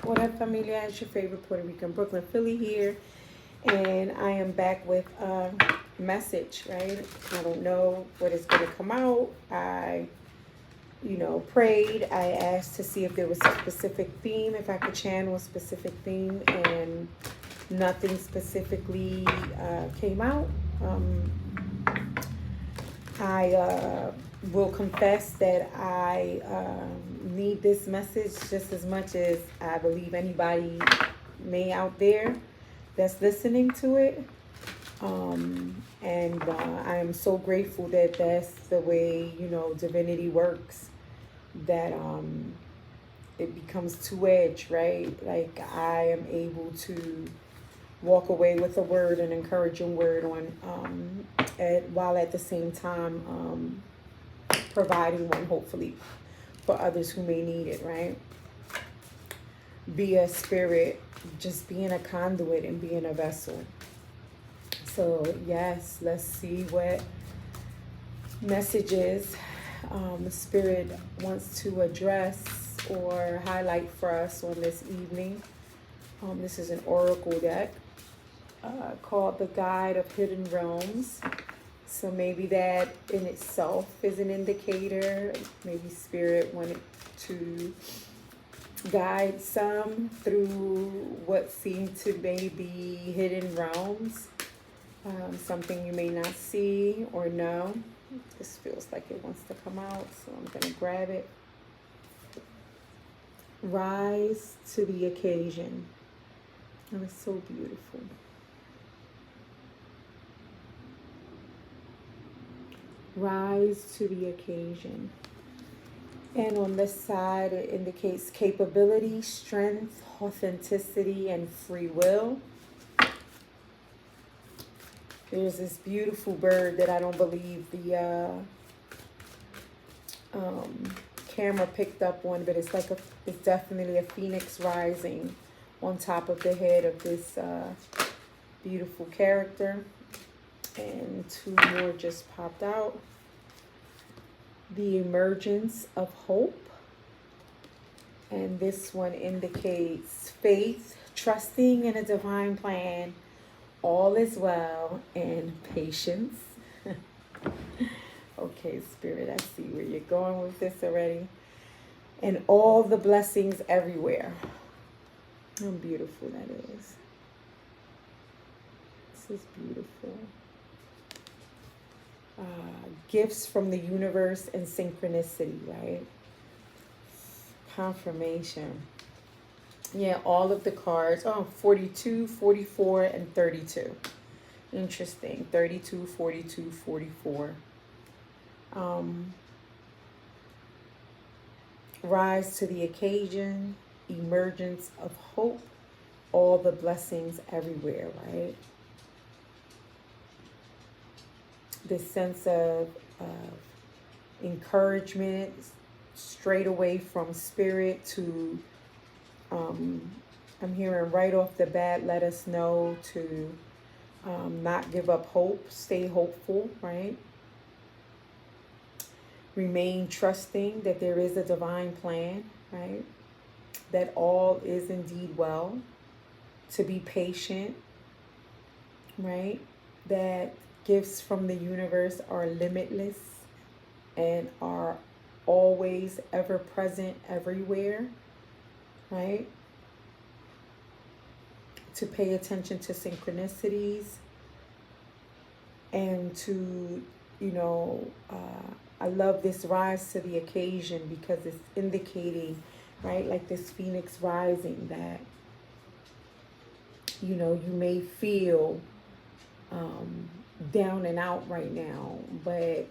What up, familia? It's your favorite Puerto Rican Brooklyn Philly here, and I am back with a message. Right? I don't know what is going to come out. Prayed. I asked to see if there was a specific theme, if I could channel a specific theme, and nothing specifically came out. I will confess that I need this message just as much as I believe anybody may out there that's listening to it. And I am so grateful that that's the way, divinity works, that it becomes two-edged, right? Like I am able to walk away with a word, an encouraging word while at the same time providing one, hopefully, for others who may need it, right? Be a spirit, just being a conduit and being a vessel. So, yes, let's see what messages the Spirit wants to address or highlight for us on this evening. This is an oracle deck called the Guide of Hidden Realms. So maybe that in itself is an indicator. Maybe Spirit wanted to guide some through what seem to maybe hidden realms. Something you may not see or know. This feels like it wants to come out, so I'm going to grab it. Rise to the occasion. Oh, it's so beautiful. Rise to the occasion. And on this side, it indicates capability, strength, authenticity, and free will. There's this beautiful bird that I don't believe the camera picked up on, but it's definitely a phoenix rising on top of the head of this beautiful character. And two more just popped out. The emergence of hope. And this one indicates faith, trusting in a divine plan. All is well, and patience. Okay, Spirit, I see where you're going with this already. And all the blessings everywhere. How beautiful that is. This is beautiful. Gifts from the universe and synchronicity, right? Confirmation. Yeah, all of the cards. 42, 44, and 32. Interesting. 32, 42, 44. Rise to the occasion. Emergence of hope. All the blessings everywhere, right? This sense of encouragement straight away from Spirit to I'm hearing right off the bat, let us know to not give up hope, stay hopeful, right? Remain trusting that there is a divine plan, right? That all is indeed well. To be patient, right? That gifts from the universe are limitless and are always ever present everywhere, right? To pay attention to synchronicities and to, I love this rise to the occasion because it's indicating, right, like this phoenix rising that, you may feel down and out right now, but,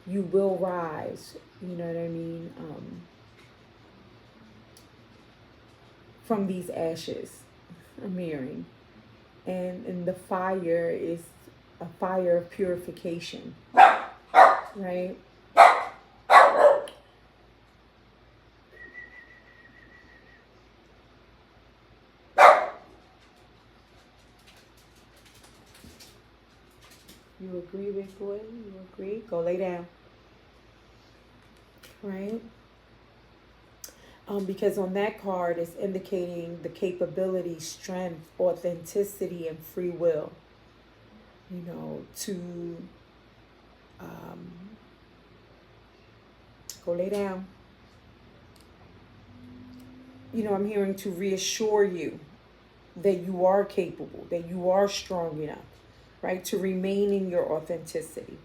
you will rise, you know what I mean, from these ashes. I'm hearing. And the fire is a fire of purification, right? You agree, Big Boy? You agree? Go lay down. Right? Because on that card it's indicating the capability, strength, authenticity, and free will, to go lay down. I'm hearing to reassure you that you are capable, that you are strong enough, right? To remain in your authenticity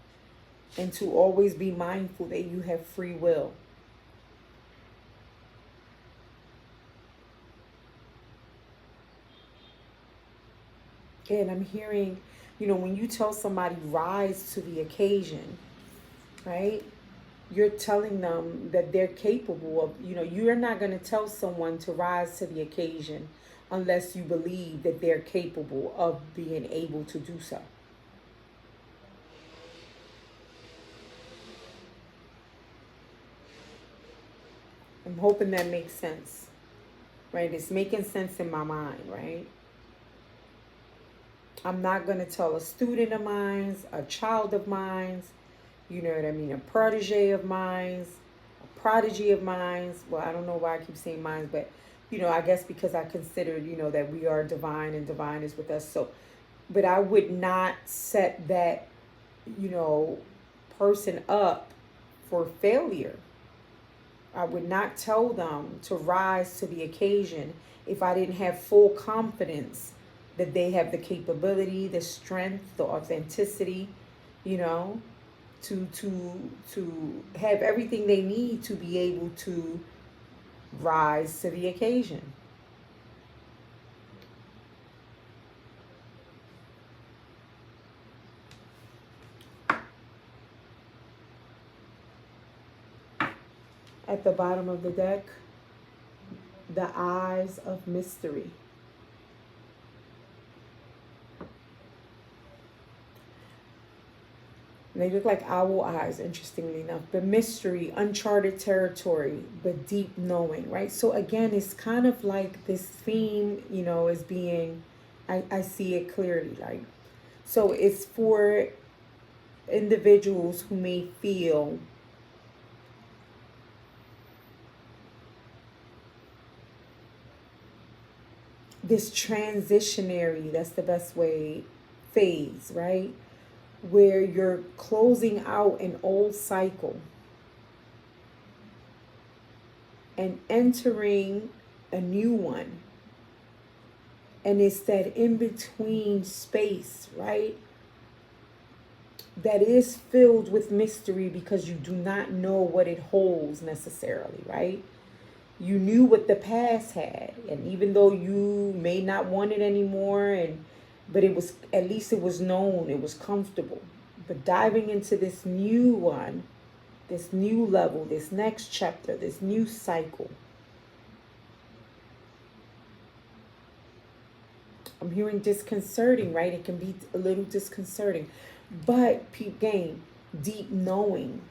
and to always be mindful that you have free will. And I'm hearing, when you tell somebody rise to the occasion, right? You're telling them that they're capable of, you're not going to tell someone to rise to the occasion unless you believe that they're capable of being able to do so. I'm hoping that makes sense, right? It's making sense in my mind, right? I'm not going to tell a student of mine, a child of mine, you know what I mean, a protege of mine, a prodigy of mine. Well, I don't know why I keep saying mine, but, I guess because I consider, that we are divine and divine is with us. So, but I would not set that, person up for failure. I would not tell them to rise to the occasion if I didn't have full confidence that they have the capability, the strength, the authenticity, to have everything they need to be able to rise to the occasion. At the bottom of the deck, the eyes of mystery. They look like owl eyes, interestingly enough. But mystery, uncharted territory, but deep knowing, right? So again, it's kind of like this theme, is being, I see it clearly. Like, so it's for individuals who may feel this transitionary, that's the best way, phase, right? Where you're closing out an old cycle and entering a new one. And it's that in-between space, right? That is filled with mystery because you do not know what it holds necessarily, right? You knew what the past had, and even though you may not want it anymore, but it was, at least it was known, it was comfortable. But diving into this new one, this new level, this next chapter, this new cycle, I'm hearing disconcerting, right? It can be a little disconcerting, but peep game, deep knowing.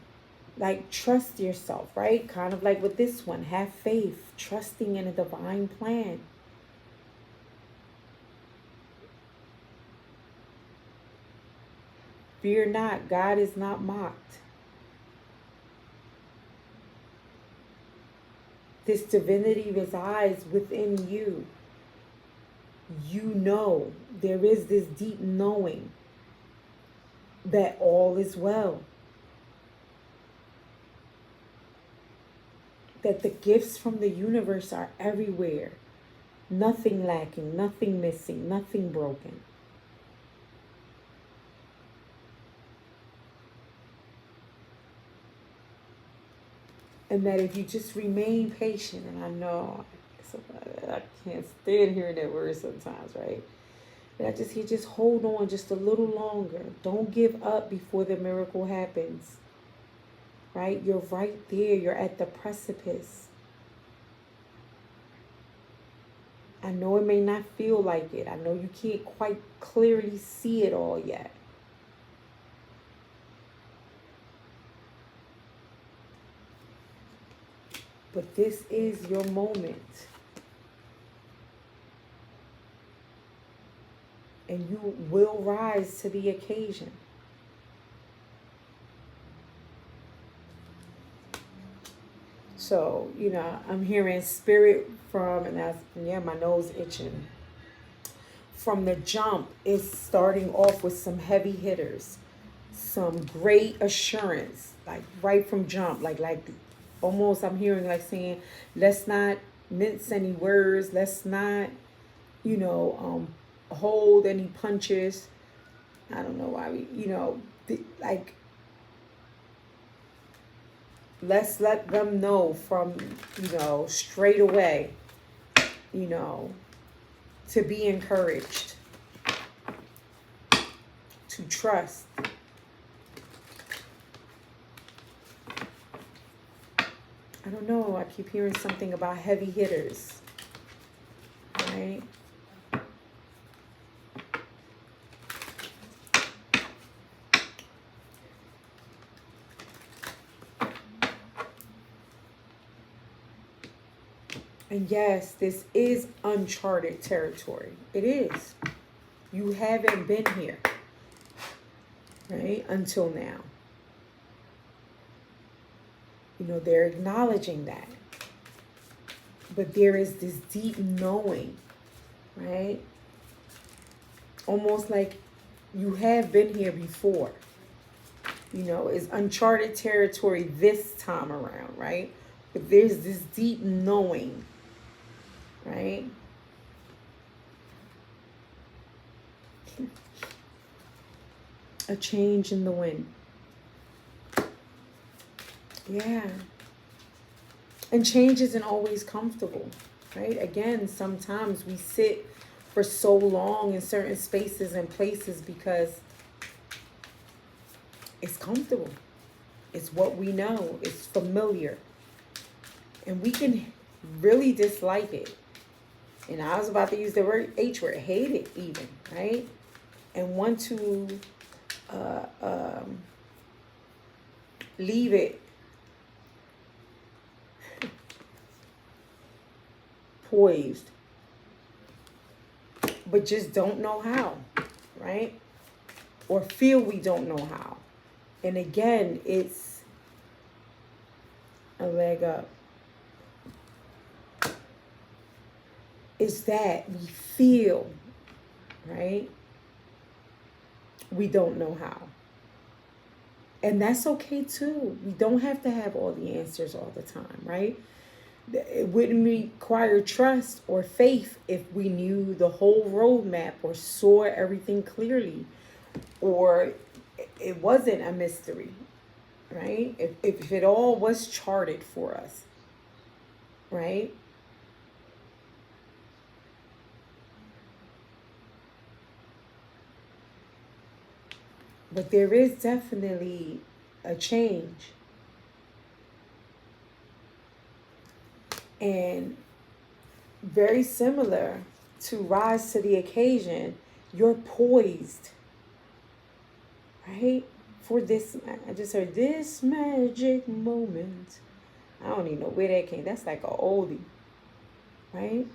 Like, trust yourself, right? Kind of like with this one, have faith, trusting in a divine plan. Fear not, God is not mocked. This divinity resides within you. There is this deep knowing that all is well. That the gifts from the universe are everywhere. Nothing lacking, nothing missing, nothing broken. And that if you just remain patient, and I know I can't stand hearing that word sometimes, right? But I just hear, just hold on just a little longer. Don't give up before the miracle happens. Right? You're right there. You're at the precipice. I know it may not feel like it. I know you can't quite clearly see it all yet. But this is your moment. And you will rise to the occasion. So, I'm hearing spirit from, and that's, yeah, my nose itching. From the jump, it's starting off with some heavy hitters, some great assurance, like right from jump, like almost I'm hearing like saying, let's not mince any words, let's not, hold any punches. I don't know why we, like, let's let them know from, straight away, you know, to be encouraged, to trust. I don't know. I keep hearing something about heavy hitters, right? And yes, this is uncharted territory. It is. You haven't been here, right? Until now. They're acknowledging that. But there is this deep knowing, right? Almost like you have been here before. It's uncharted territory this time around, right? But there's this deep knowing, right? A change in the wind. Yeah. And change isn't always comfortable, right? Again, sometimes we sit for so long in certain spaces and places because it's comfortable. It's what we know. It's familiar. And we can really dislike it. And I was about to use the word H word, hate it even, right? And want to leave it poised, but just don't know how, right? Or feel we don't know how. And again, it's a leg up. It's that we feel, right? We don't know how. And that's okay too. We don't have to have all the answers all the time, right? It wouldn't require trust or faith if we knew the whole roadmap or saw everything clearly, or it wasn't a mystery, right? If it all was charted for us, right? But there is definitely a change. And very similar to rise to the occasion, you're poised, right? For this, I just heard this magic moment. I don't even know where that came. That's like a oldie, right?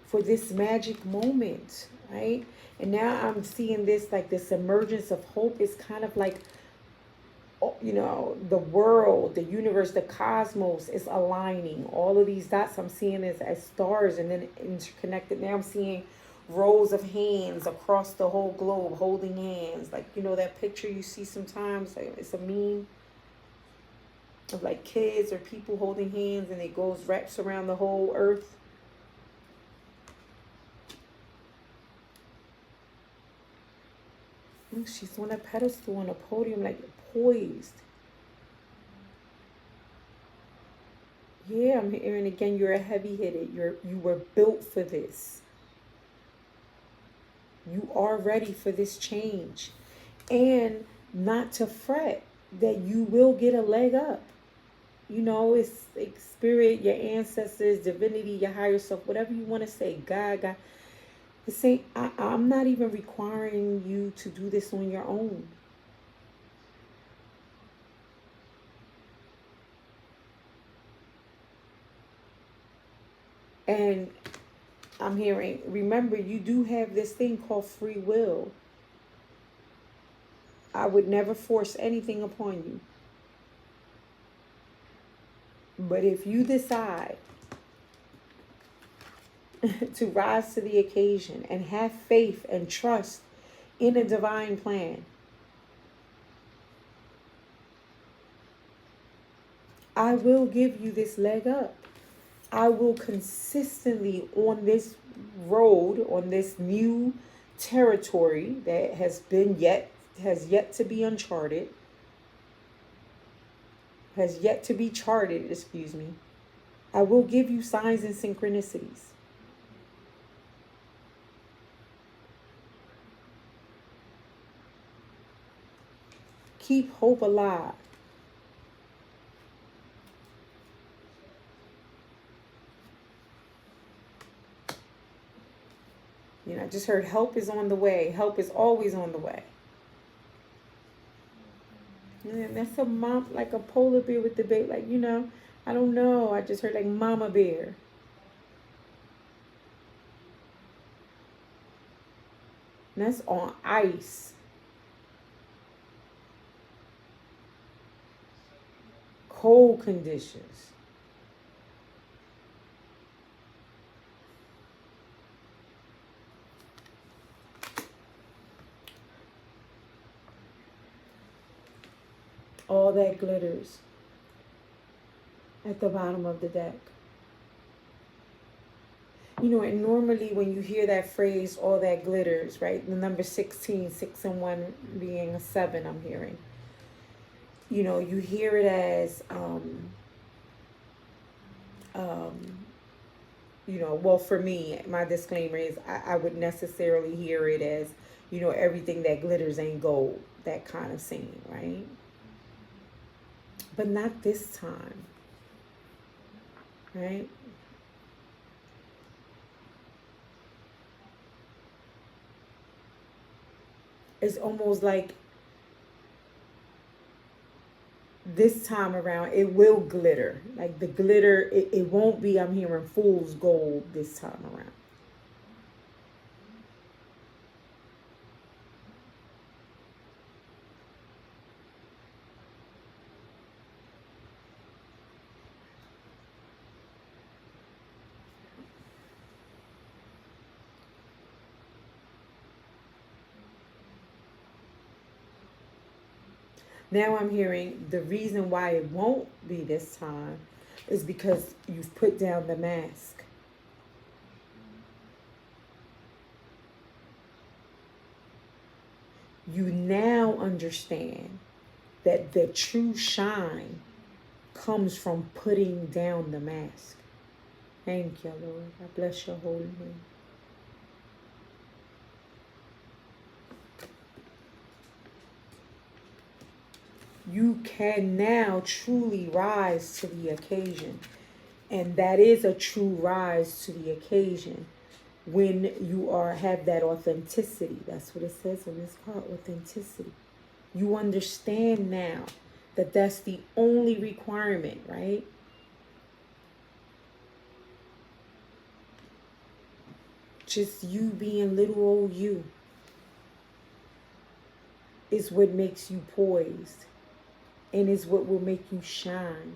For this magic moment, right? And now I'm seeing this like this emergence of hope is kind of like, the world, the universe, the cosmos is aligning. All of these dots I'm seeing as stars and then interconnected. Now I'm seeing rows of hands across the whole globe holding hands. Like, that picture you see sometimes, like, it's a meme of like kids or people holding hands and it wraps around the whole earth. She's on a pedestal, on a podium, like poised. Yeah, I'm hearing again, you're a heavy hitter. You were built for this. You are ready for this change. And not to fret that you will get a leg up. It's like spirit, your ancestors, divinity, your higher self, whatever you want to say, God. I'm not even requiring you to do this on your own. And I'm hearing, remember, you do have this thing called free will. I would never force anything upon you. But if you decide to rise to the occasion and have faith and trust in a divine plan, I will give you this leg up. I will consistently on this road, on this new territory that has yet to be uncharted, has yet to be charted, excuse me. I will give you signs and synchronicities. Keep hope alive. You know, I just heard help is on the way. Help is always on the way. And that's a mom, like a polar bear with the baby. Like, you know, I don't know. I just heard like mama bear. And that's on ice. Cold conditions. All that glitters at the bottom of the deck. You know, and normally when you hear that phrase, all that glitters, right? The number 16, 6 and 1 being a 7, I'm hearing. You know, you hear it as, you know, well, for me, my disclaimer is I would necessarily hear it as, you know, everything that glitters ain't gold, that kind of scene, right? But not this time, right? It's almost like this time around it will glitter. Like the glitter, it won't be, I'm hearing fool's gold this time around. Now I'm hearing the reason why it won't be this time is because you've put down the mask. You now understand that the true shine comes from putting down the mask. Thank you, Lord. I bless your holy name. You can now truly rise to the occasion. And that is a true rise to the occasion when you have that authenticity. That's what it says on this card, authenticity. You understand now that that's the only requirement, right? Just you being little old you is what makes you poised and is what will make you shine.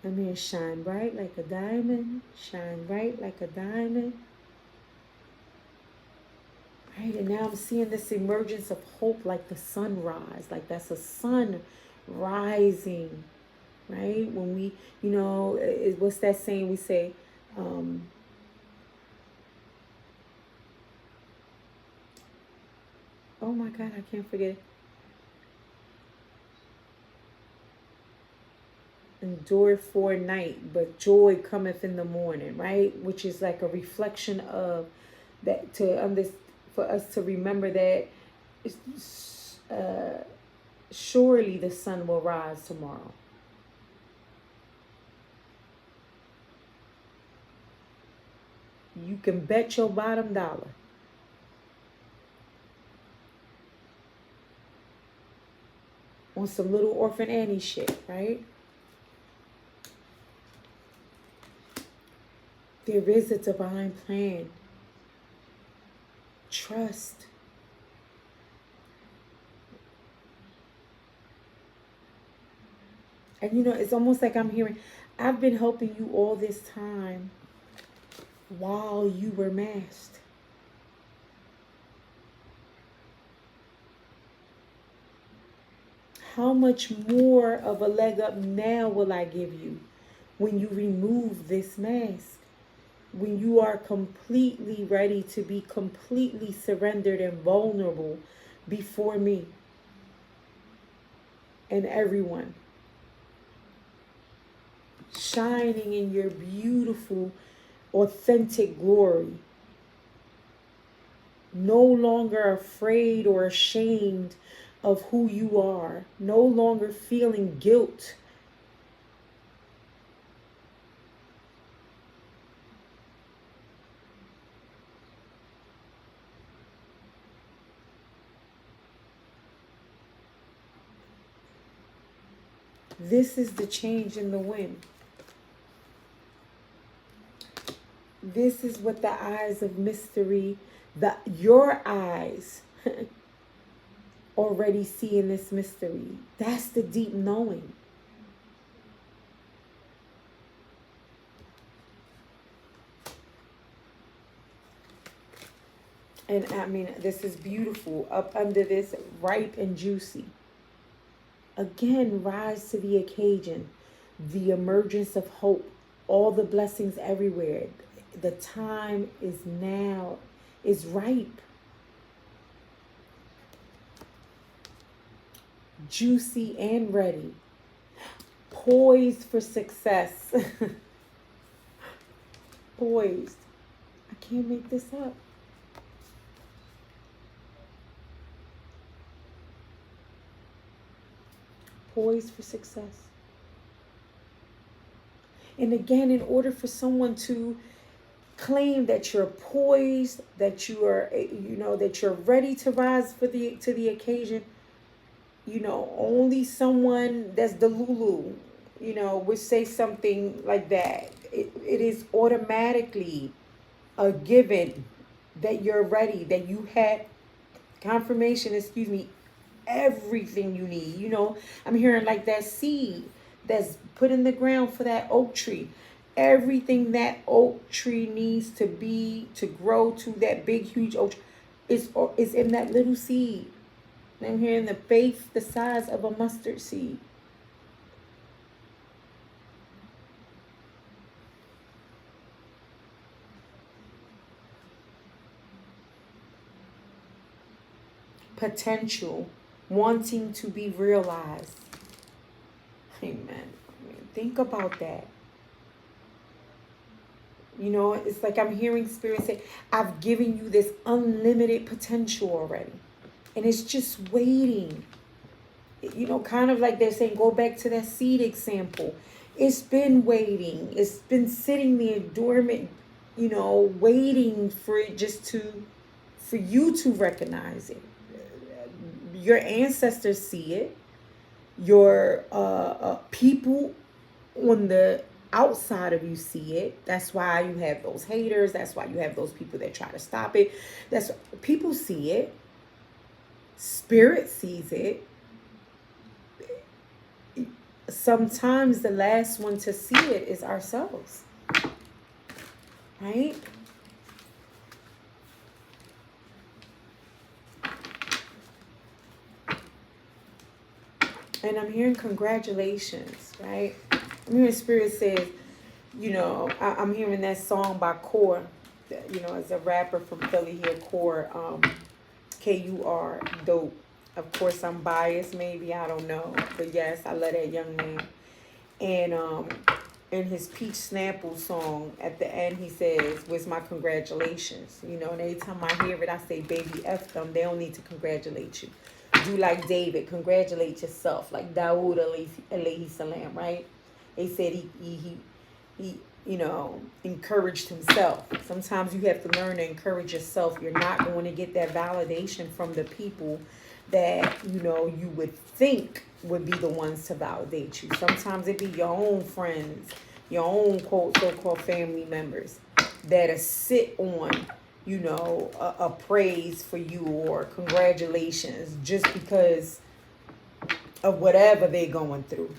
I mean, shine bright like a diamond, shine bright like a diamond. Right, and now I'm seeing this emergence of hope like the sunrise, like that's a sun rising, right? When we, you know, what's that saying we say? Oh my God, I can't forget. Endure for a night, but joy cometh in the morning, right? Which is like a reflection of that for us to remember that surely the sun will rise tomorrow. You can bet your bottom dollar. On some little Orphan Annie shit, right? There is a divine plan. Trust. And you know, it's almost like I'm hearing, I've been helping you all this time while you were masked. How much more of a leg up now will I give you when you remove this mask? When you are completely ready to be completely surrendered and vulnerable before me and everyone, shining in your beautiful, authentic glory, no longer afraid or ashamed of who you are, no longer feeling guilt. This is the change in the wind. This is what the eyes of mystery, your eyes already see in this mystery. That's the deep knowing. And I mean, this is beautiful. Up under this, ripe and juicy. Again, rise to the occasion. The emergence of hope. All the blessings everywhere. The time is now. Is ripe. Juicy and ready. Poised for success. Poised. I can't make this up. Poised for success. And again, in order for someone to claim that you're poised, that you are, that you're ready to rise to the occasion, only someone that's the Lulu, would say something like that. It is automatically a given that you're ready, that you had confirmation, everything you need. I'm hearing like that seed that's put in the ground for that oak tree. Everything that oak tree needs to grow to that big, huge oak tree is in that little seed. I'm hearing the faith the size of a mustard seed. Potential, wanting to be realized. Amen. Think about that. It's like I'm hearing Spirit say, I've given you this unlimited potential already. And it's just waiting. Kind of like they're saying, go back to that seed example. It's been waiting. It's been sitting there dormant, waiting for it for you to recognize it. Your ancestors see it. Your people on the outside of you see it. That's why you have those haters. That's why you have those people that try to stop it. People see it. Spirit sees it. Sometimes the last one to see it is ourselves. Right? And I'm hearing congratulations, right? I'm hearing Spirit says, I'm hearing that song by Core, as a rapper from Philly here, Core, K-U-R, dope. Of course, I'm biased, maybe, I don't know. But yes, I love that young man. And in his Peach Snapple song, at the end, he says, where's my congratulations? And every time I hear it, I say, baby, F them. They don't need to congratulate you. Do like David, congratulate yourself, like Dawood alayhi salam, right? They said he encouraged himself. Sometimes you have to learn to encourage yourself. You're not going to get that validation from the people that, you would think would be the ones to validate you. Sometimes it be your own friends, your own so-called family members that'll sit on a praise for you or congratulations just because of whatever they're going through.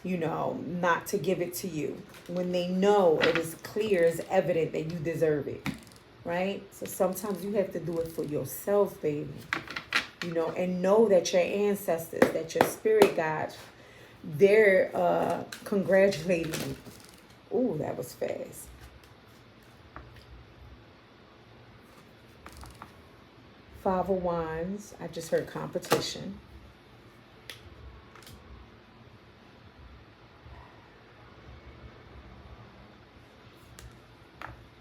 not to give it to you when they know it is clear, it's evident that you deserve it, right? So sometimes you have to do it for yourself, baby, and know that your ancestors, that your spirit guides, they're congratulating you. Ooh, that was fast. Five of Wands. I just heard competition.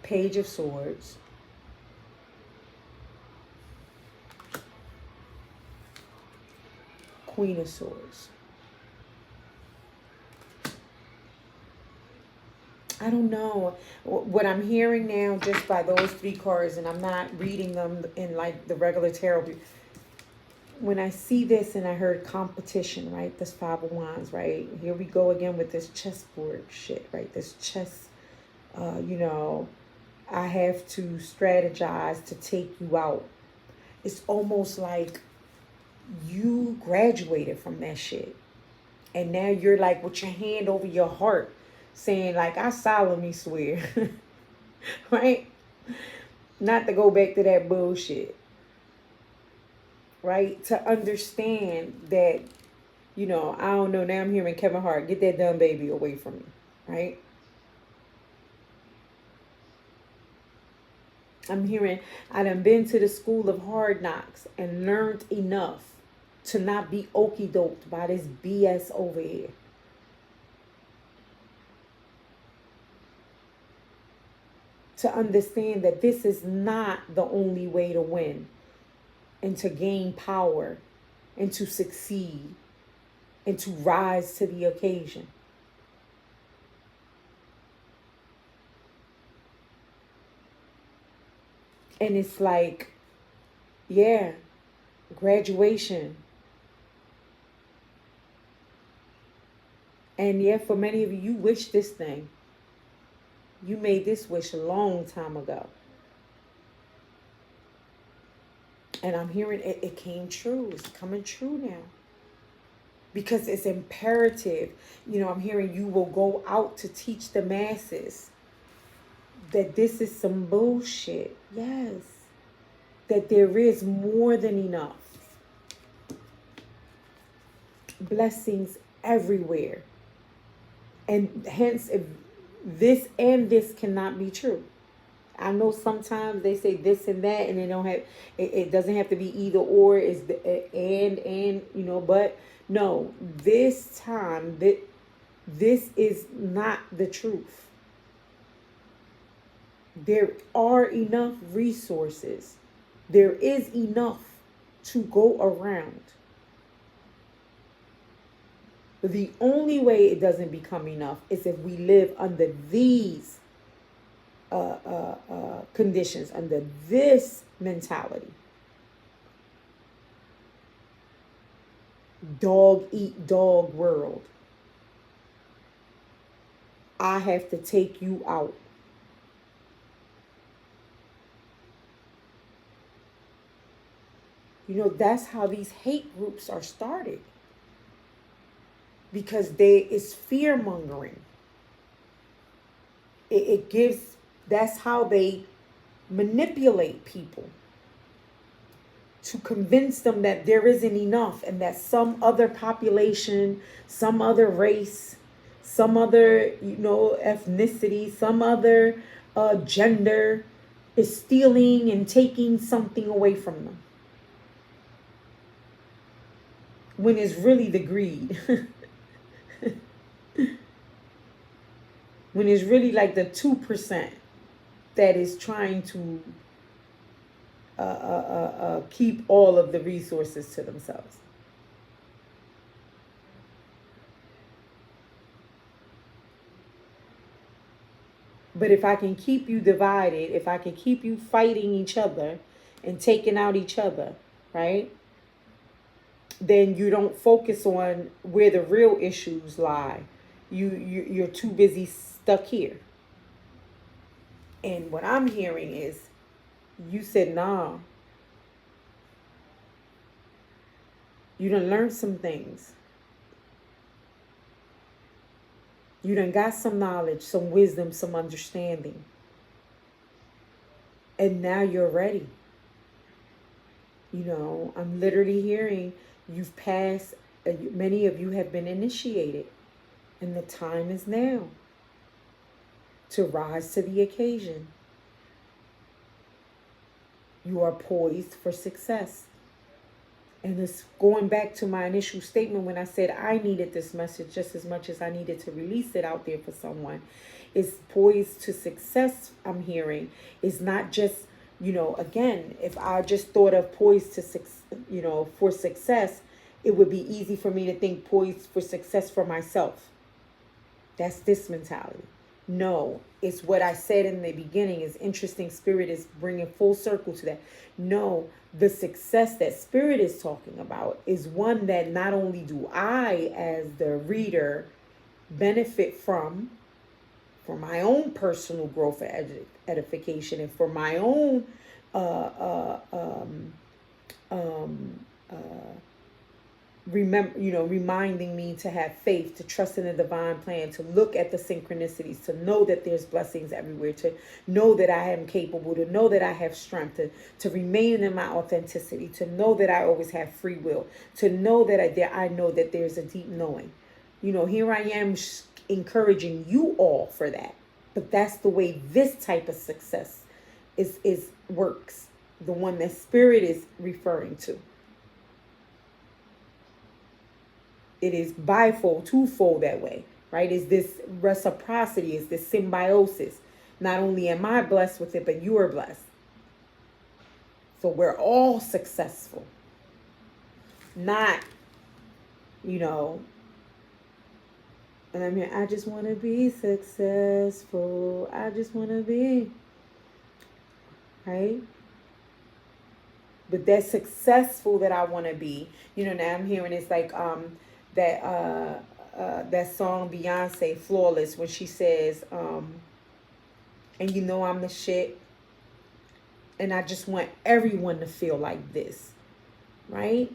Page of Swords. Queen of Swords. I don't know what I'm hearing now just by those three cards, and I'm not reading them in like the regular tarot. When I see this and I heard competition, right? This Five of Wands, right? Here we go again with this chessboard shit, right? This chess, I have to strategize to take you out. It's almost like you graduated from that shit. And now you're like with your hand over your heart saying like, I solemnly swear, right? Not to go back to that bullshit, right? To understand that, I don't know, now I'm hearing Kevin Hart, get that dumb baby away from me, right? I'm hearing, I done been to the school of hard knocks and learned enough to not be okie doked by this BS over here. To understand that this is not the only way to win and to gain power and to succeed and to rise to the occasion. And it's like, yeah, graduation. And yeah, for many of you, you wish this thing. You made this wish a long time ago. And I'm hearing it came true. It's coming true now. Because it's imperative. I'm hearing you will go out to teach the masses that this is some bullshit. Yes. That there is more than enough. Blessings everywhere. And hence, if this and this cannot be true. I know sometimes they say this and that, and they don't have. It doesn't have to be either or. It's the and but no. This time this is not the truth. There are enough resources. There is enough to go around. The only way it doesn't become enough is if we live under these conditions, under this mentality. Dog eat dog world. I have to take you out. That's how these hate groups are started. Because it's fear mongering. It gives, that's how they manipulate people. To convince them that there isn't enough and that some other population, some other race, some other, ethnicity, some other gender is stealing and taking something away from them. When it's really the greed. When it's really like the 2% that is trying to keep all of the resources to themselves. But if I can keep you divided, if I can keep you fighting each other and taking out each other, right? Then you don't focus on where the real issues lie. You're too busy stuck here. And what I'm hearing is, you said, nah. You done learned some things. You done got some knowledge, some wisdom, some understanding. And now you're ready. You know, I'm literally hearing you've passed, many of you have been initiated. And the time is now to rise to the occasion. You are poised for success. And it's going back to my initial statement when I said I needed this message just as much as I needed to release it out there for someone. It's poised to success, I'm hearing. Is not just, you know, again, if I just thought of poised to, you know, for success, it would be easy for me to think poised for success for myself. That's this mentality. No, it's what I said in the beginning is interesting. Spirit is bringing full circle to that. No, the success that Spirit is talking about is one that not only do I, as the reader, benefit from, for my own personal growth and edification, and for my own uh, um, um, uh, reminding me to have faith, to trust in the divine plan, to look at the synchronicities, to know that there's blessings everywhere, to know that I am capable, to know that I have strength, to remain in my authenticity, to know that I always have free will, to know that I know that there's a deep knowing. You know, here I am encouraging you all for that. But that's the way this type of success is works. The one that Spirit is referring to. It is bifold, twofold that way, right? Is this reciprocity, is this symbiosis. Not only am I blessed with it, but you are blessed. So we're all successful. Not, you know, and I mean, I just want to be successful. I just want to be, right? But that successful that I want to be, you know, now I'm hearing it's like, that song Beyonce Flawless when she says and you know I'm the shit and I just want everyone to feel like this, right?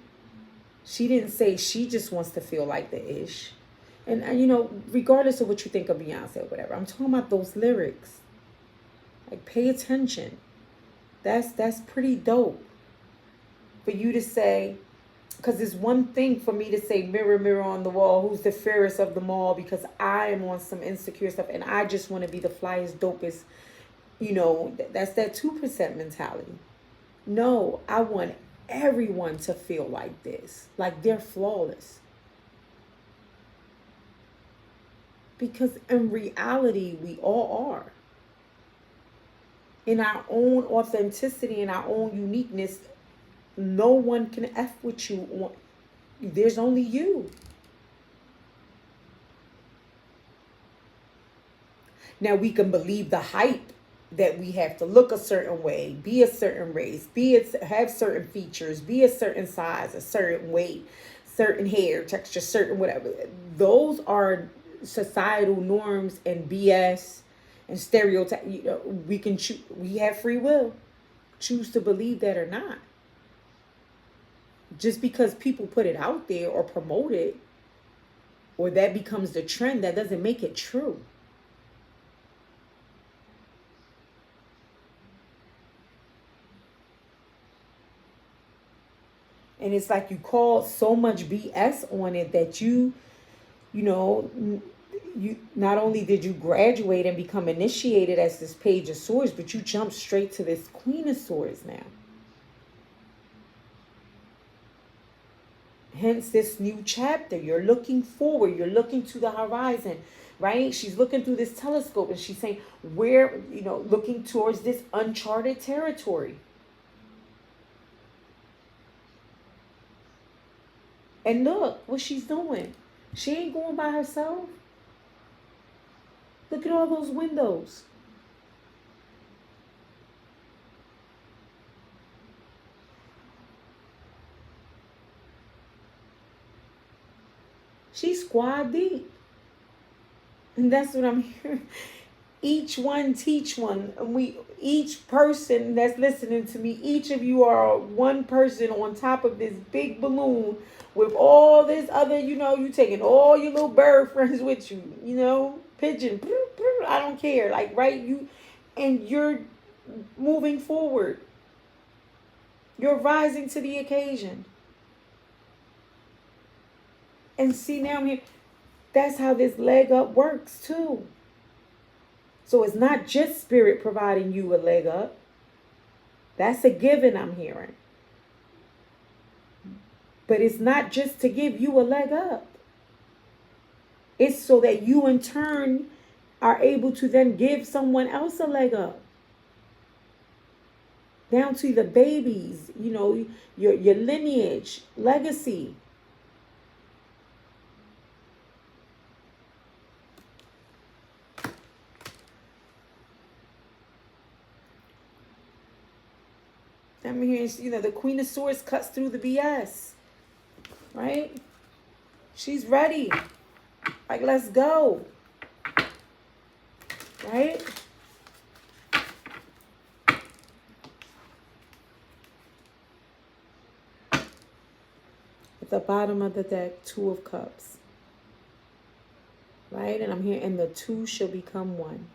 She didn't say she just wants to feel like the ish. And you know, regardless of what you think of Beyonce or whatever, I'm talking about those lyrics. Like, pay attention. That's pretty dope for you to say. Because it's one thing for me to say, mirror, mirror on the wall, who's the fairest of them all, because I am on some insecure stuff and I just want to be the flyest, dopest, you know, that's that 2% mentality. No, I want everyone to feel like this, like they're flawless. Because in reality, we all are. In our own authenticity, in our own uniqueness, no one can F with you. There's only you. Now we can believe the hype that we have to look a certain way, be a certain race, have certain features, be a certain size, a certain weight, certain hair texture, certain whatever. Those are societal norms and BS and stereotype. You know, we can choose. We have free will. Choose to believe that or not. Just because people put it out there or promote it, or that becomes the trend, that doesn't make it true. And it's like you call so much BS on it that you know, you not only did you graduate and become initiated as this Page of Swords, but you jump straight to this Queen of Swords now. Hence this new chapter. You're looking forward. You're looking to the horizon, right? She's looking through this telescope and she's saying, where, you know, looking towards this uncharted territory. And look what she's doing. She ain't going by herself. Look at all those windows. She's squad deep. And that's what I'm hearing. Each one teach one. And each person that's listening to me, each of you are one person on top of this big balloon with all this other, you taking all your little bird friends with you, pigeon, I don't care. Like, right, and you're moving forward. You're rising to the occasion. And see, now I'm here. That's how this leg up works too. So it's not just spirit providing you a leg up. That's a given I'm hearing. But it's not just to give you a leg up. It's so that you in turn are able to then give someone else a leg up. Down to the babies, your lineage, legacy. I'm hearing, the Queen of Swords cuts through the BS. Right? She's ready. Like, let's go. Right? At the bottom of the deck, 2 of Cups. Right? And I'm here, and the 2 shall become 1.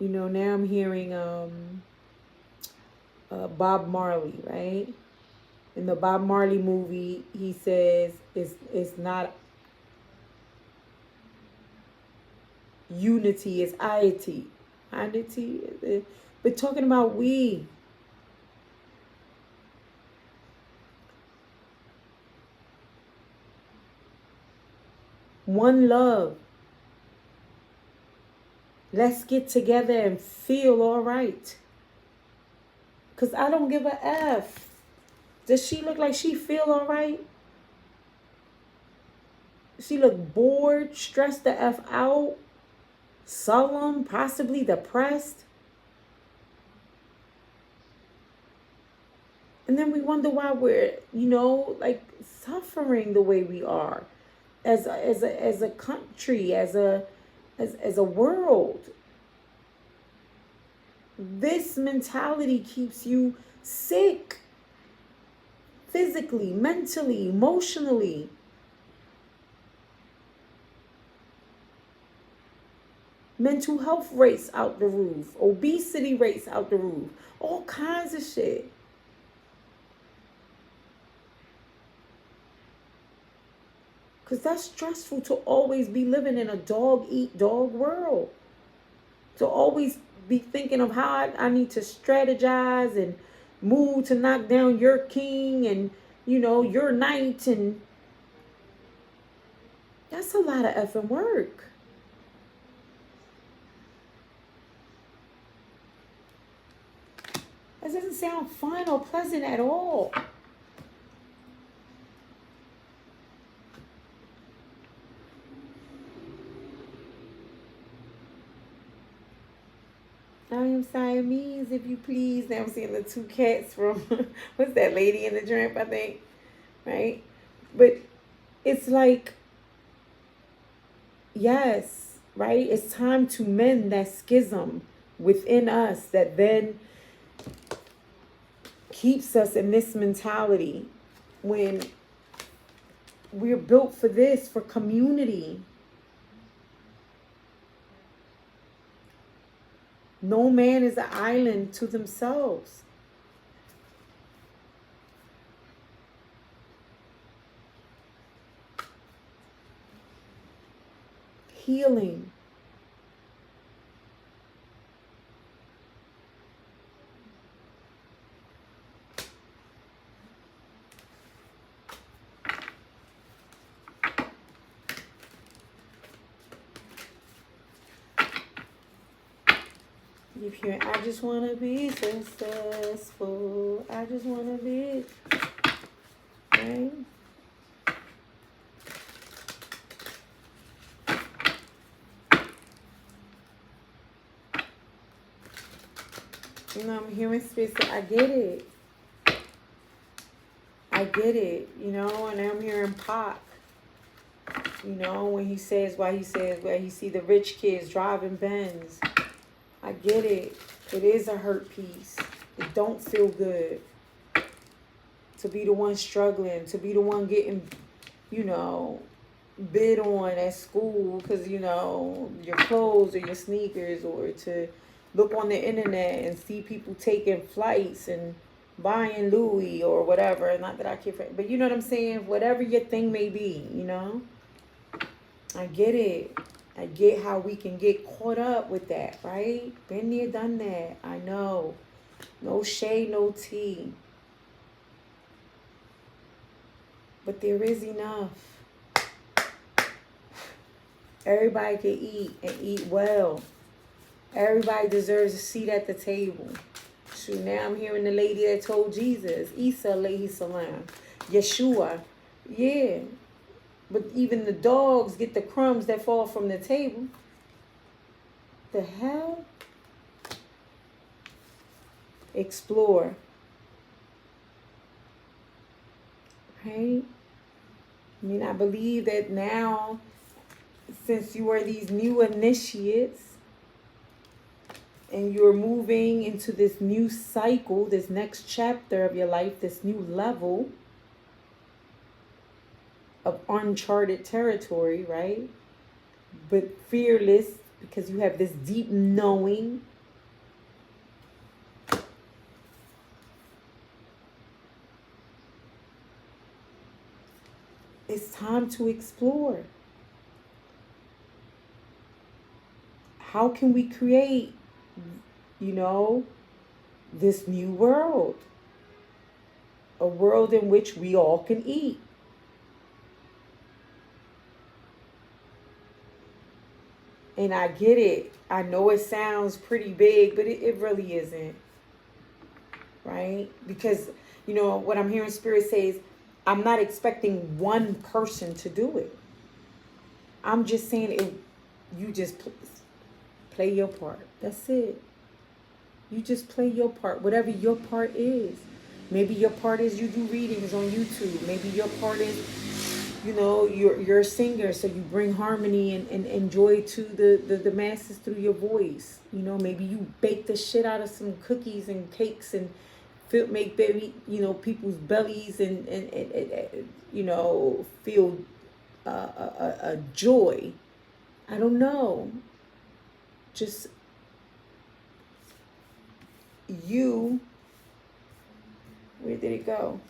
Now I'm hearing Bob Marley, right? In the Bob Marley movie, he says it's not unity, it's iety. Iety. But talking about we. One love. Let's get together and feel all right. Because I don't give a F. Does she look like she feel all right? She look bored, stressed the F out, sullen, possibly depressed. And then we wonder why we're, suffering the way we are as a country, as a world. This mentality keeps you sick. Physically, mentally, emotionally. Mental health rates out the roof. Obesity rates out the roof. All kinds of shit. Because that's stressful to always be living in a dog-eat-dog world. To always be thinking of how I need to strategize and move to knock down your king and, your knight. And that's a lot of effing work. That doesn't sound fun or pleasant at all. I am Siamese, if you please. Now I'm seeing the 2 cats from, what's that, Lady in the Tramp, I think, right? But it's like, yes, right? It's time to mend that schism within us that then keeps us in this mentality when we're built for this, for community. No man is an island to themselves. Healing. If you're, I just want to be successful. I just want to be, right? I'm hearing space. I get it. I get it, and I'm hearing Pac. You know, when he says, why he says, where he see the rich kids driving Benz. I get it. It is a hurt piece. It don't feel good to be the one struggling, to be the one getting, you know, bid on at school because, you know, your clothes or your sneakers, or to look on the internet and see people taking flights and buying Louis or whatever. Not that I care for, but you know what I'm saying? Whatever your thing may be, you know? I get it. I get how we can get caught up with that, right? Been there, done that. I know. No shade, no tea. But there is enough. Everybody can eat and eat well. Everybody deserves a seat at the table. So now I'm hearing the lady that told Jesus, Isa alayhi salam, Yeshua. Yeah. But even the dogs get the crumbs that fall from the table. The hell? Explore. Right? I mean, I believe that now, since you are these new initiates and you're moving into this new cycle, this next chapter of your life, this new level of uncharted territory, right? But fearless because you have this deep knowing. It's time to explore. How can we create, you know, this new world? A world in which we all can eat. And I get it. I know it sounds pretty big, but it really isn't. Right? Because, you know, what I'm hearing Spirit says, I'm not expecting one person to do it. I'm just saying you just play your part. That's it. You just play your part, whatever your part is. Maybe your part is you do readings on YouTube. Maybe your part is, you know, you're a singer, so you bring harmony and joy to the masses through your voice. You know, maybe you bake the shit out of some cookies and cakes and make baby, you know, people's bellies and you know, feel a joy. I don't know. Just you. Where did it go?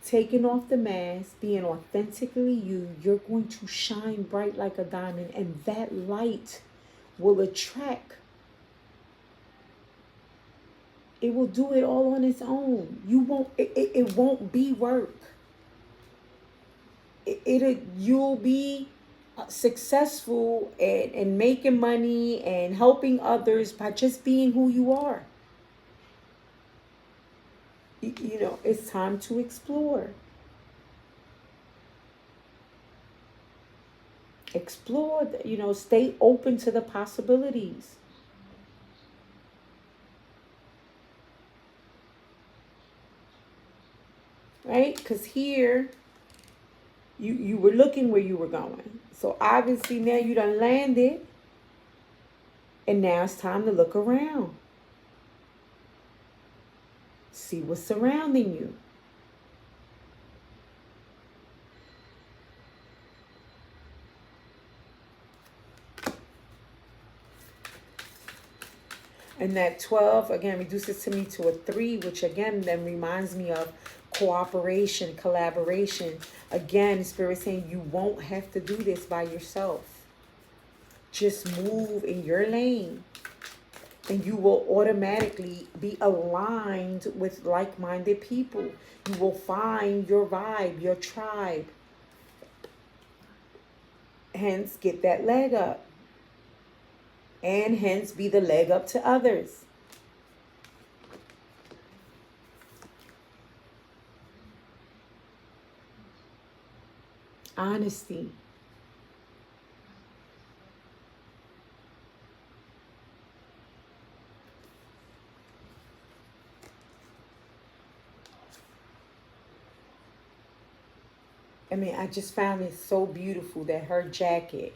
Taking off the mask, being authentically you, you're going to shine bright like a diamond, and that light will attract. It will do it all on its own. You won't. It won't be work. You'll be successful and making money and helping others by just being who you are. You know, it's time to explore. Explore, you know, stay open to the possibilities. Right? Because here, you were looking where you were going. So obviously now you done landed. And now it's time to look around. See what's surrounding you. And that 12, again, reduces to me to a 3, which again then reminds me of cooperation, collaboration. Again, Spirit saying you won't have to do this by yourself. Just move in your lane. And you will automatically be aligned with like-minded people. You will find your vibe, your tribe. Hence, get that leg up. And hence, be the leg up to others. Honesty. I mean, I just found it so beautiful that her jacket,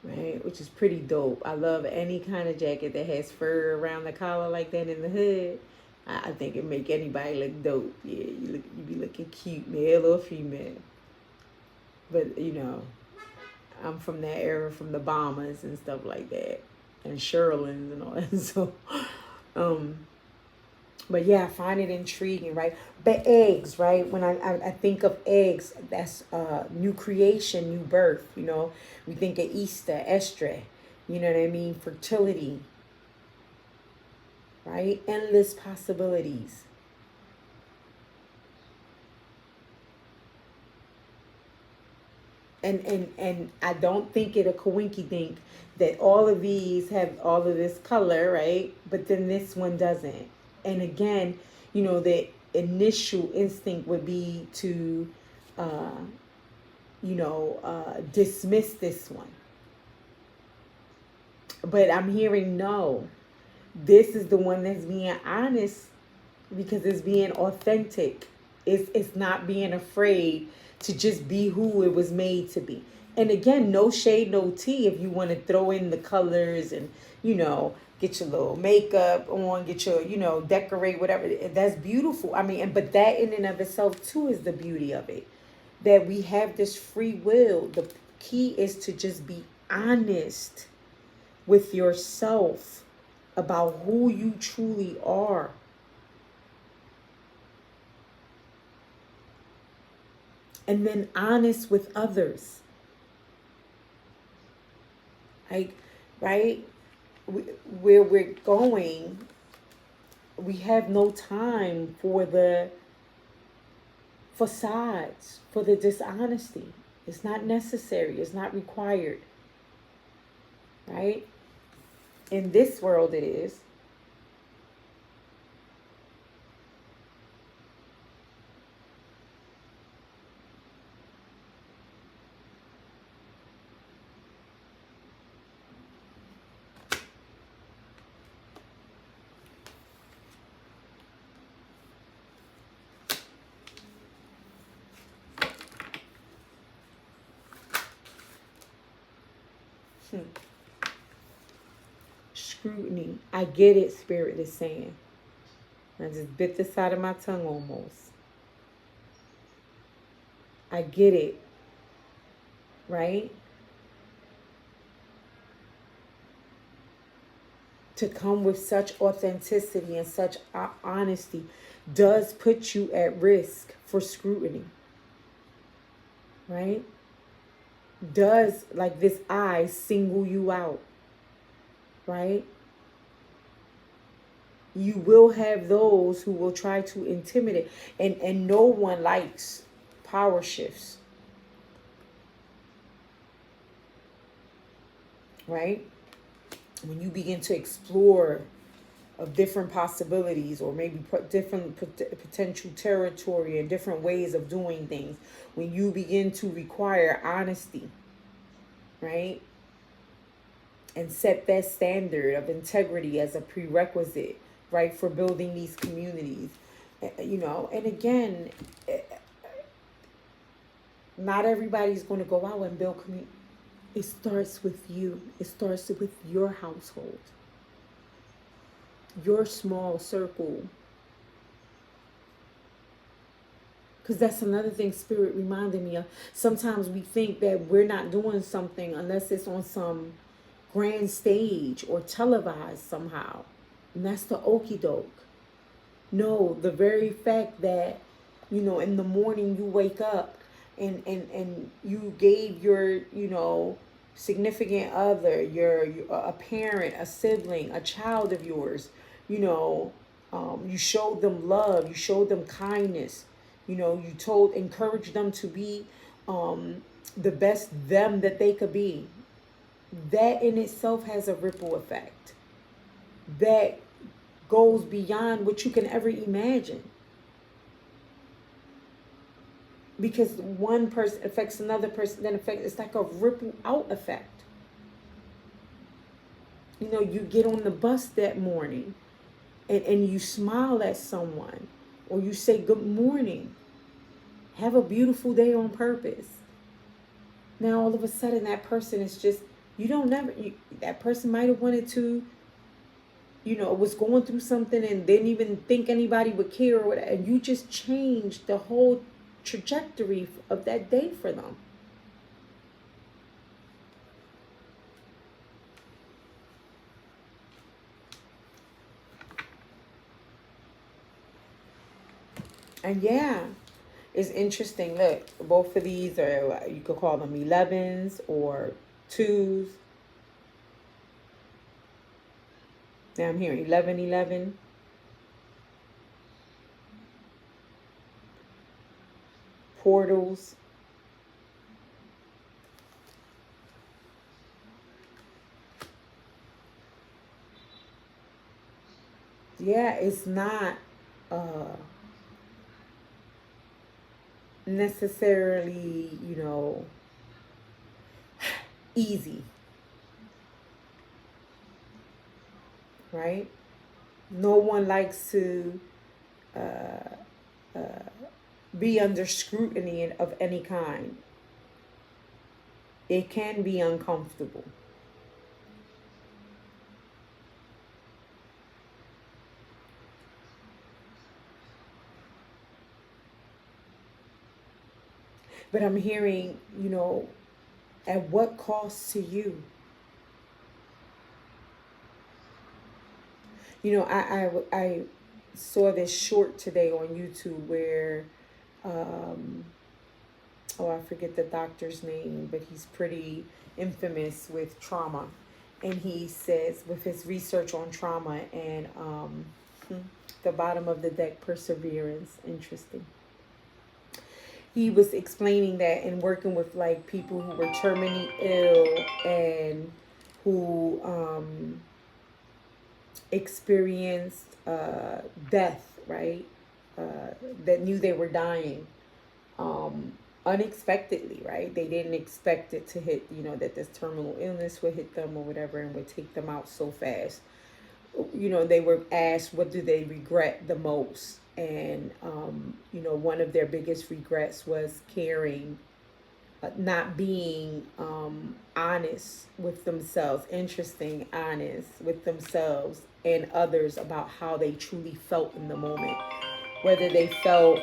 right, which is pretty dope. I love any kind of jacket that has fur around the collar like that in the hood. I think it make anybody look dope. Yeah, you be looking cute, male or female. But I'm from that era, from the bombers and stuff like that, and Sherlins and all that. So, um, but yeah, I find it intriguing, right? But eggs, right? When I think of eggs, that's new creation, new birth. We think of Easter, Estre. You know what I mean? Fertility, right? Endless possibilities. And I don't think it a coinky dink that all of these have all of this color, right? But then this one doesn't. And again, the initial instinct would be to, uh, dismiss this one. But I'm hearing no. This is the one that's being honest because it's being authentic. It's not being afraid to just be who it was made to be. And again, no shade, no tea if you want to throw in the colors and, get your little makeup on, get your, decorate, whatever. That's beautiful. I mean, but that in and of itself too is the beauty of it. That we have this free will. The key is to just be honest with yourself about who you truly are. And then honest with others. Like, right? Where we're going, we have no time for the facades, for the dishonesty. It's not necessary. It's not required. Right? In this world, it is. Scrutiny. I get it, Spirit is saying. I just bit the side of my tongue almost. I get it. Right? To come with such authenticity and such honesty does put you at risk for scrutiny. Right? Does, like this eye, single you out. Right? You will have those who will try to intimidate. And no one likes power shifts. Right? When you begin to explore of different possibilities or maybe different potential territory and different ways of doing things, when you begin to require honesty, right? And set that standard of integrity as a prerequisite, right, for building these communities, and again, not everybody's going to go out and build community. It starts with you. It starts with your household, your small circle. Because that's another thing Spirit reminded me of. Sometimes we think that we're not doing something unless it's on some grand stage or televised somehow. And that's the okie doke. No, the very fact that, in the morning you wake up and you gave your, significant other, your a parent, a sibling, a child of yours, you showed them love, you showed them kindness, you encouraged them to be the best them that they could be. That in itself has a ripple effect that goes beyond what you can ever imagine. Because one person affects another person, then it's like a ripple out effect. You get on the bus that morning and you smile at someone or you say good morning. Have a beautiful day on purpose. Now all of a sudden that person is just, that person might have wanted to, was going through something and didn't even think anybody would care or whatever, and you just changed the whole trajectory of that day for them. And yeah, it's interesting. Look, both of these are, you could call them 11s or 2s. Now I'm hearing 1111. Portals. Yeah, it's not necessarily, easy, right? No one likes to be under scrutiny of any kind. It can be uncomfortable. But I'm hearing, at what cost to you? I saw this short today on YouTube where, I forget the doctor's name, but he's pretty infamous with trauma. And he says, with his research on trauma and the bottom of the deck, perseverance, interesting. He was explaining that in working with like people who were terminally ill and who experienced death, right? That knew they were dying unexpectedly, right? They didn't expect it to hit, that this terminal illness would hit them or whatever and would take them out so fast. They were asked, what do they regret the most? And, one of their biggest regrets was not being honest with themselves, honest with themselves and others about how they truly felt in the moment. Whether they felt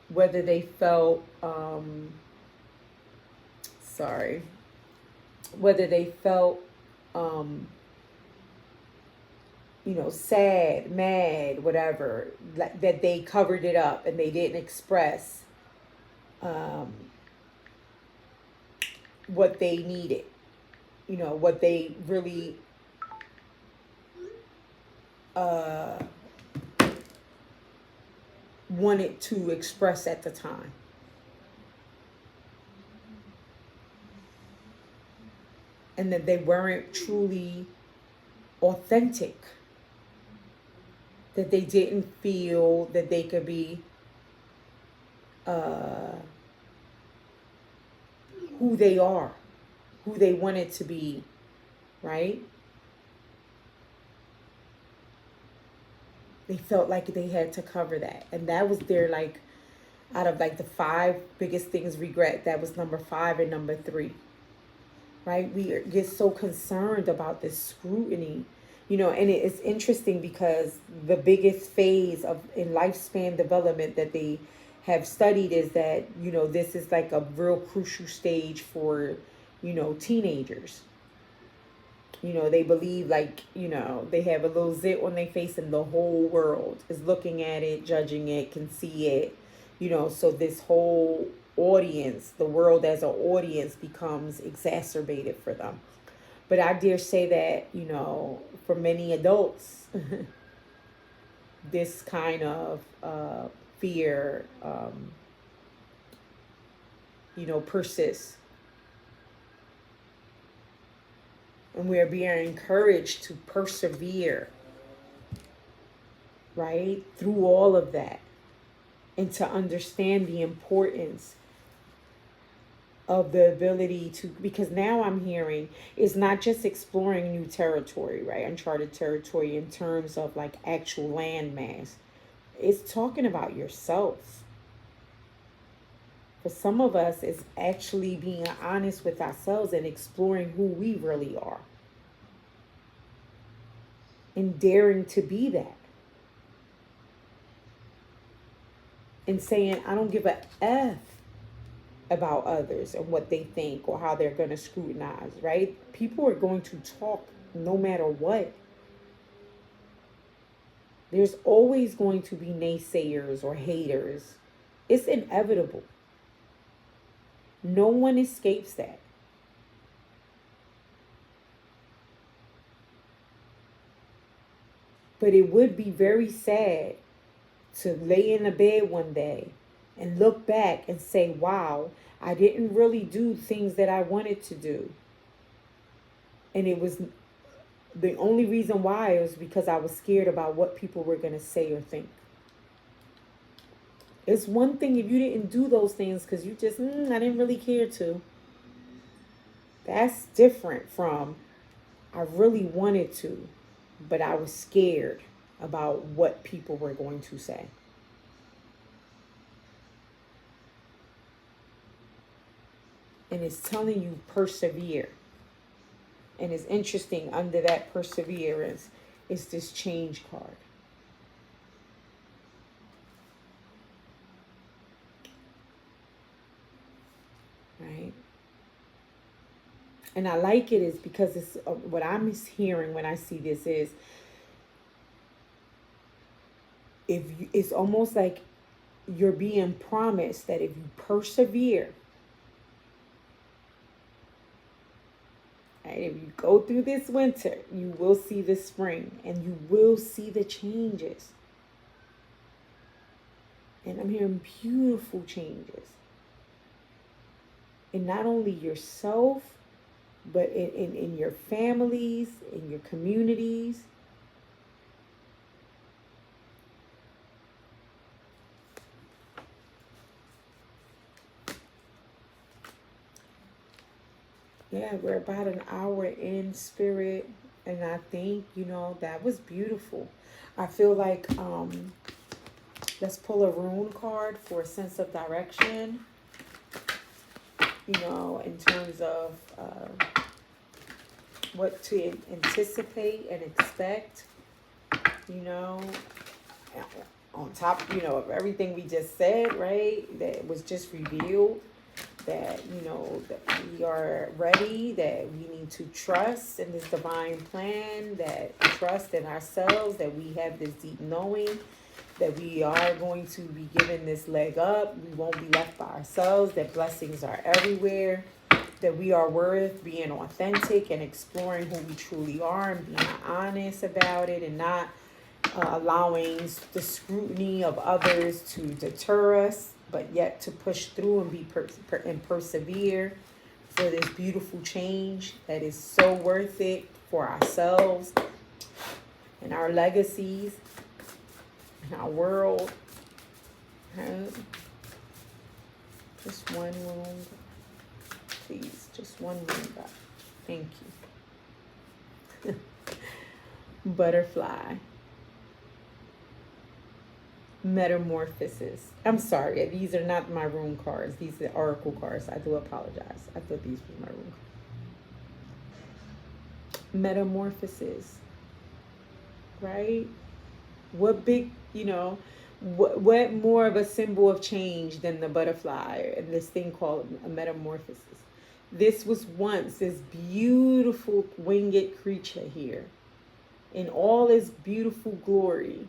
whether they felt whether they felt sad, mad, whatever, like that they covered it up and they didn't express what they needed, what they really wanted to express at the time. And that they weren't truly authentic. That they didn't feel that they could be who they are, who they wanted to be, right? They felt like they had to cover that. And that was their, like, out of like the 5 biggest things regret, that was number 5 and number 3. Right? We get so concerned about this scrutiny, and it's interesting because the biggest phase in lifespan development that they have studied is that, this is like a real crucial stage for, teenagers. They believe like, they have a little zit on their face and the whole world is looking at it, judging it, can see it, so this whole audience, the world as an audience, becomes exacerbated for them. But I dare say that, for many adults, this kind of fear, persists. And we are being encouraged to persevere, right, through all of that, and to understand the importance of the ability to, because now I'm hearing it's not just exploring new territory, right? Uncharted territory in terms of like actual land mass. It's talking about yourself. For some of us, it's actually being honest with ourselves and exploring who we really are and daring to be that. And saying, I don't give a F about others and what they think or how they're going to scrutinize, right? People are going to talk no matter what. There's always going to be naysayers or haters. It's inevitable. No one escapes that. But it would be very sad to lay in a bed one day and look back and say, wow, I didn't really do things that I wanted to do. And it was the only reason why was because I was scared about what people were going to say or think. It's one thing if you didn't do those things because you just, I didn't really care to. That's different from I really wanted to, but I was scared about what people were going to say. And it's telling you persevere. And it's interesting, under that perseverance is this change card. Right? And I like it is because it's what I'm hearing when I see this is if you, it's almost like you're being promised that if you persevere, right, if you go through this winter, you will see the spring and you will see the changes. And I'm hearing beautiful changes. In not only yourself, but in your families, in your communities. Yeah, we're about an hour in, Spirit. And I think, that was beautiful. I feel like let's pull a rune card for a sense of direction. In terms of what to anticipate and expect. On top, of everything we just said, right? That was just revealed. That, that we are ready, that we need to trust in this divine plan, that trust in ourselves, that we have this deep knowing, that we are going to be given this leg up. We won't be left by ourselves, that blessings are everywhere, that we are worth being authentic and exploring who we truly are and being honest about it and not allowing the scrutiny of others to deter us, but yet to push through and be and persevere for this beautiful change that is so worth it for ourselves and our legacies and our world. Right? Just one room, please. Just one room, God. Thank you. Butterfly. Metamorphosis. I'm sorry, these are not my rune cards. These are oracle cards. I do apologize. I thought these were my rune cards. Metamorphosis. Right? What big, what more of a symbol of change than the butterfly and this thing called a metamorphosis? This was once this beautiful winged creature here in all its beautiful glory.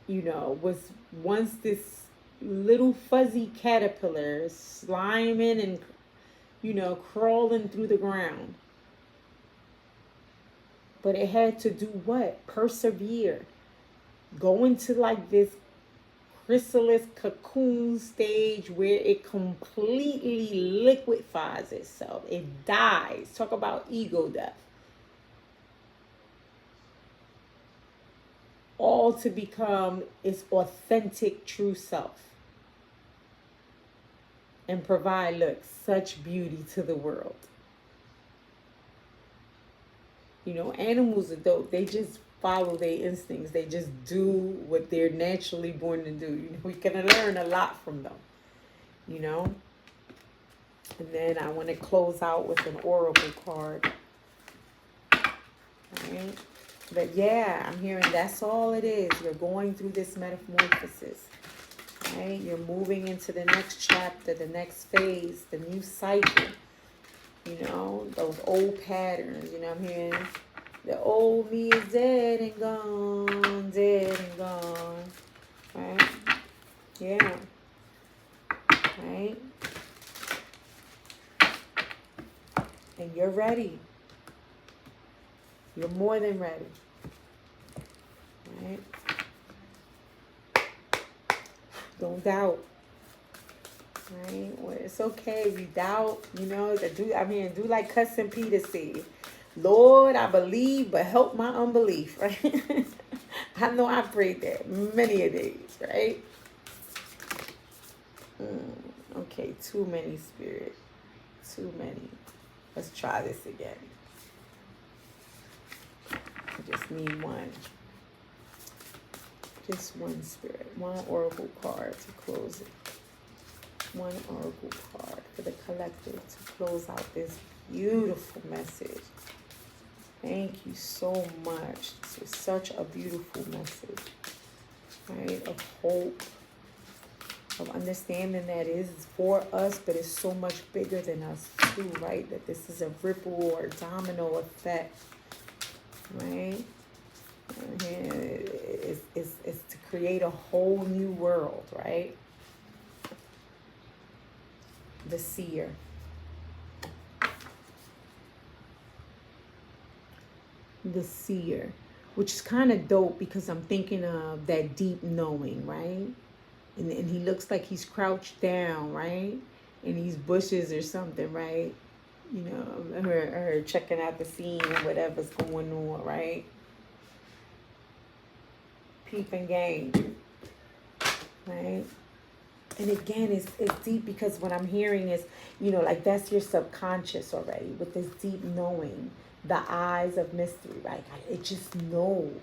Was once this little fuzzy caterpillar sliming and, crawling through the ground. But it had to do what? Persevere. Go into like this chrysalis cocoon stage where it completely liquefies itself. It dies. Talk about ego death. All to become its authentic true self. and provide, look, such beauty to the world. You know, animals are dope. They just follow their instincts. They just do what they're naturally born to do. You know, we can learn a lot from them, you know. And then I want to close out with an oracle card. Right? But yeah, I'm hearing that's all it is. You're going through this metamorphosis. Right? You're moving into the next chapter, the next phase, the new cycle. You know, those old patterns. You know, I'm hearing the old me is dead and gone, dead and gone. Right? Yeah. Right? And you're ready. You're more than ready. Right? Don't doubt. Right? Well, it's okay if you doubt, you know, do like Cousin Peter said. Lord, I believe, but help my unbelief, right? I know I prayed that many a days, right? Okay, too many, Spirit. Too many. Let's try this again. I just need one. Just one, Spirit. One oracle card to close it. One oracle card for the collective to close out this beautiful message. Thank you so much. This was such a beautiful message, right? Of hope, of understanding that it is for us, but it's so much bigger than us too, right? That this is a ripple or domino effect, right? And it's to create a whole new world, right? The seer. The seer, which is kind of dope because I'm thinking of that deep knowing, right? And he looks like he's crouched down, right? In these bushes or something, right? You know, her checking out the scene and whatever's going on, right? Peeping game, right? And again, it's deep because what I'm hearing is, you know, like that's your subconscious already with this deep knowing, the eyes of mystery, right? It just knows.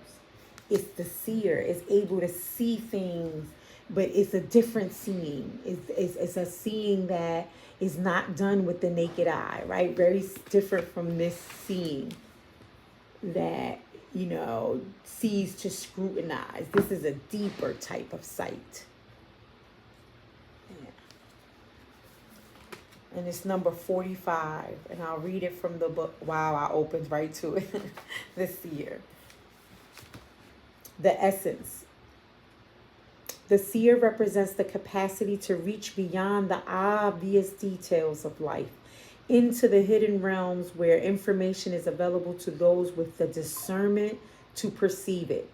It's the seer. It's able to see things, but it's a different seeing. It's a seeing that is not done with the naked eye, right? Very different from this seeing that, you know, sees to scrutinize. This is a deeper type of sight. And it's number 45. And I'll read it from the book. Wow, I opened right to it. The seer. The essence. The seer represents the capacity to reach beyond the obvious details of life into the hidden realms where information is available to those with the discernment to perceive it.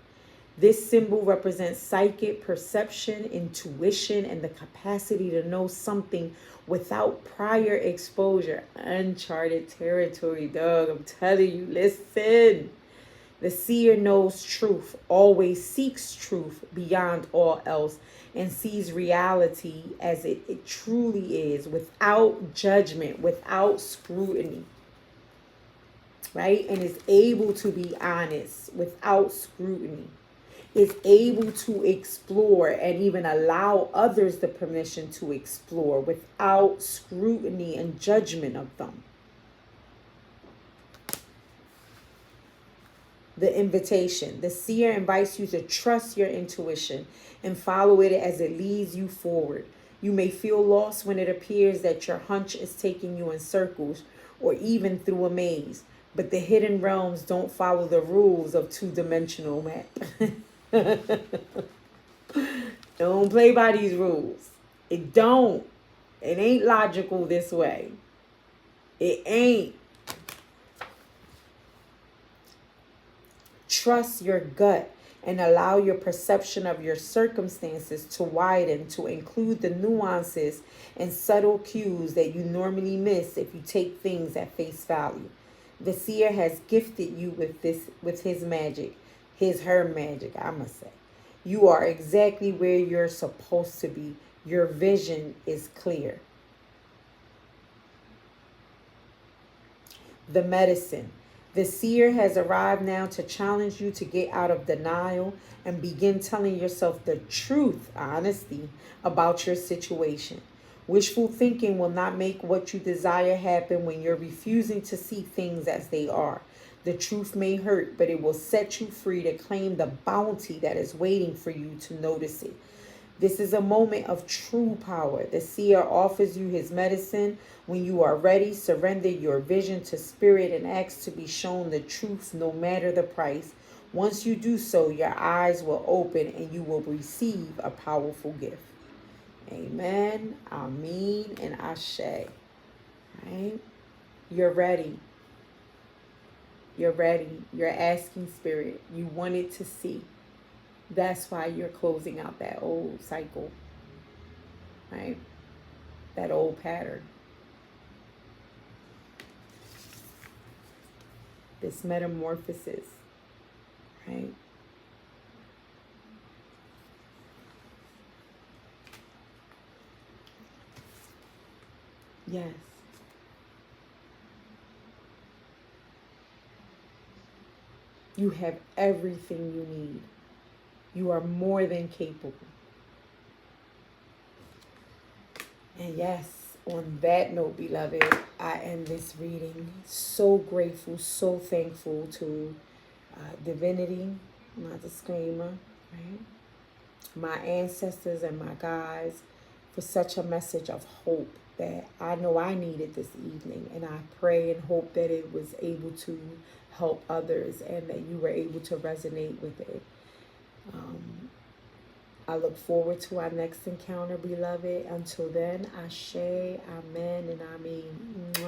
This symbol represents psychic perception, intuition, and the capacity to know something without prior exposure. Uncharted territory, dog. I'm telling you, listen. The seer knows truth, always seeks truth beyond all else, and sees reality as it truly is, without judgment, without scrutiny. Right? And is able to be honest without scrutiny. Is able to explore and even allow others the permission to explore without scrutiny and judgment of them. The invitation. The seer invites you to trust your intuition and follow it as it leads you forward. You may feel lost when it appears that your hunch is taking you in circles or even through a maze. But the hidden realms don't follow the rules of two-dimensional map. Don't play by these rules. It don't. It ain't logical this way. It ain't. Trust your gut and allow your perception of your circumstances to widen to include the nuances and subtle cues that you normally miss if you take things at face value. The seer has gifted you with his magic, her magic, I must say. You are exactly where you're supposed to be. Your vision is clear. the medicine. The seer has arrived now to challenge you to get out of denial and begin telling yourself the truth, honesty, about your situation. Wishful thinking will not make what you desire happen when you're refusing to see things as they are. The truth may hurt, but it will set you free to claim the bounty that is waiting for you to notice it. This is a moment of true power. The seer offers you his medicine. When you are ready, surrender your vision to spirit and ask to be shown the truth no matter the price. Once you do so, your eyes will open and you will receive a powerful gift. Amen, Amen, and Ashe. Right? You're ready. You're ready. You're asking spirit. You wanted to see. That's why you're closing out that old cycle. Right? That old pattern. This metamorphosis. Right? Yes. You have everything you need. You are more than capable. And yes, on that note, beloved, I end this reading. So grateful, so thankful to divinity, my disclaimer, right? My ancestors and my guides for such a message of hope that I know I needed this evening. And I pray and hope that it was able to help others and that you were able to resonate with it. I look forward to our next encounter, beloved. Until then, Ashe, Amen, and Amen.